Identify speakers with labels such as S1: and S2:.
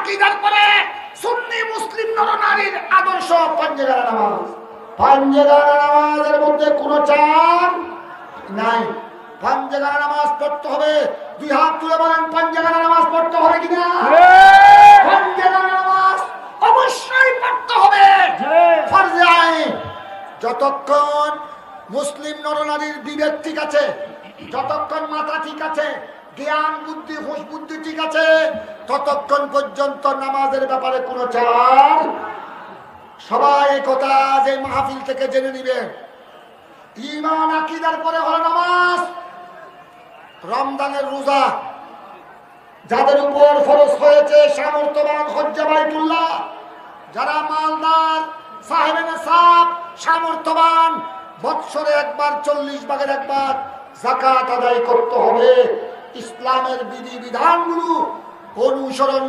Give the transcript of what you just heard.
S1: আকীদার পরে সুন্নি মুসলিম নরনারীর আদর্শ পাঞ্জেগানা নামাজ। পাঞ্জেগানা নামাজের মধ্যে কোনো চাপ নাই। পাঞ্জেগানা নামাজ পড়তে হবে। দুই হাত তুলে বলেন পাঞ্জেগানা নামাজ পড়তে হবে কিনা? পাঞ্জেগানা নামাজ অবশ্যই পড়তে হবে, ফরজে আইন। যতক্ষণ মুসলিম নরনারীর বিবেক ঠিক আছে, যতক্ষণ মাথা ঠিক আছে, জ্ঞান বুদ্ধি হুঁশ বুদ্ধি ঠিক আছে, ততক্ষণ পর্যন্ত নামাজের ব্যাপারে কোনো চাপ। সবাই কথা যে মাহফিল থেকে জেনে নিবেন, ঈমান আকীদার পরে হলো নামাজ। রমজানের রোজা যাদের উপর ফরজ হয়েছে, সামর্থ্যবান হজ্জে বাইতুল্লাহ, যারা মালদার সাহেবে নেশাব সামর্থ্যবান, বৎসরে একবার 40 ভাগের একবার যাকাত আদায় করতে হবে। ইসলামের বিধি বিধানগুলো অনুসরণ